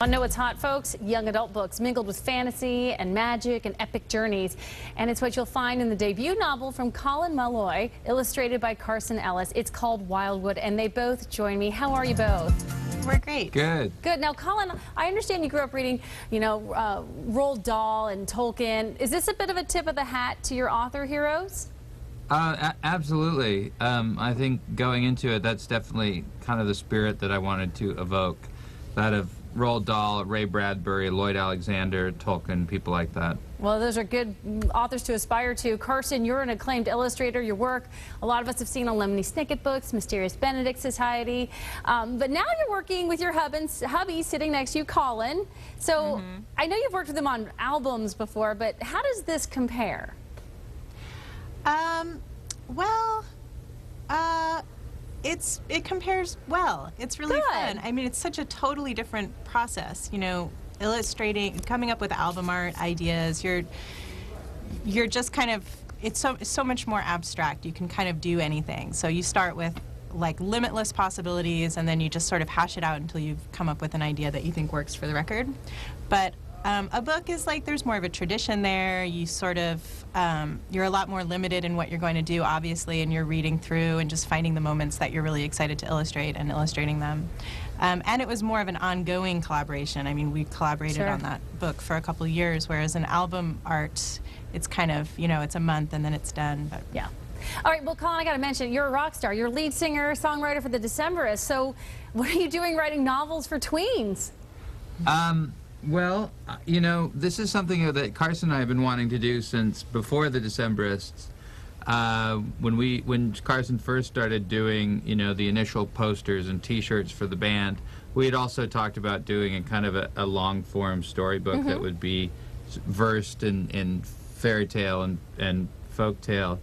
Want to know what's hot, folks? Young adult books mingled with fantasy and magic and epic journeys. And it's what you'll find in the debut novel from Colin Meloy, illustrated by Carson Ellis. It's called Wildwood, and they both join me. How are you both? We're great. Good. Good. Now, Colin, I understand you grew up reading, Roald Dahl and Tolkien. Is this a bit of a tip of the hat to your author heroes? Absolutely. I think going into it, that's definitely kind of the spirit that I wanted to evoke. That of Roald Dahl, Ray Bradbury, Lloyd Alexander, Tolkien, people like that. Well, those are good authors to aspire to. Carson, you're an acclaimed illustrator. Your work, a lot of us have seen on Lemony Snicket books, Mysterious Benedict Society. But now you're working with your hubby sitting next to you, Colin. So I know you've worked with him on albums before, but how does this compare? It compares well. It's really Good. fun. I mean, it's such a totally different process, illustrating, coming up with album art ideas. You're just kind of, it's so much more abstract. You can kind of do anything. So you start with like limitless possibilities, and then you just sort of hash it out until you've come up with an idea that you think works for the record. But a book is like, there's more of a tradition there. You sort of, you're a lot more limited in what you're going to do, obviously, and you're reading through and just finding the moments that you're really excited to illustrate and illustrating them. And it was more of an ongoing collaboration. I mean, we collaborated on that book for a couple of years, whereas an album art, it's kind of, it's a month and then it's done. But yeah. All right, well, Colin, I got to mention, you're a rock star. You're lead singer, songwriter for the Decemberists. So what are you doing writing novels for tweens? Well, this is something that Carson and I have been wanting to do since before the Decemberists. When Carson first started doing, the initial posters and T-shirts for the band, we had also talked about doing a kind of a long-form storybook that would be versed in fairy tale and folk tale.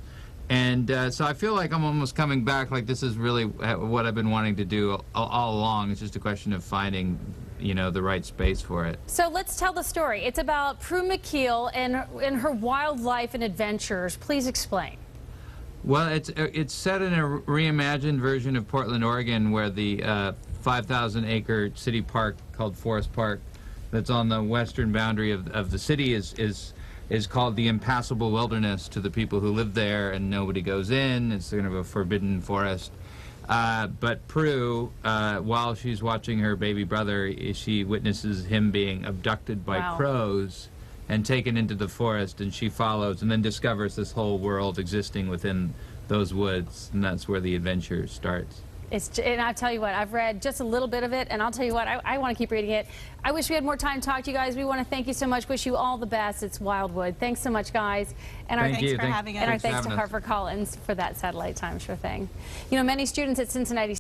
And so I feel like I'm almost coming back, like this is really what I've been wanting to do all along. It's just a question of finding the right space for it. So let's tell the story. It's about Prue McKeel and her wild life and adventures. Please explain. Well, it's set in a reimagined version of Portland, Oregon, where the 5,000-acre city park called Forest Park, that's on the western boundary of the city, is called the Impassable Wilderness to the people who live there, and nobody goes in. It's kind of a forbidden forest. But Prue, while she's watching her baby brother, she witnesses him being abducted by crows and taken into the forest, and she follows and then discovers this whole world existing within those woods, and that's where the adventure starts. And I'll tell you what, I've read just a little bit of it, and I'll tell you what, I want to keep reading it. I wish we had more time to talk to you guys. We want to thank you so much. Wish you all the best. It's Wildwood. Thanks so much, guys. And thanks for having us. And our thanks to Harper Collins for that satellite time, sure thing. Many students at Cincinnati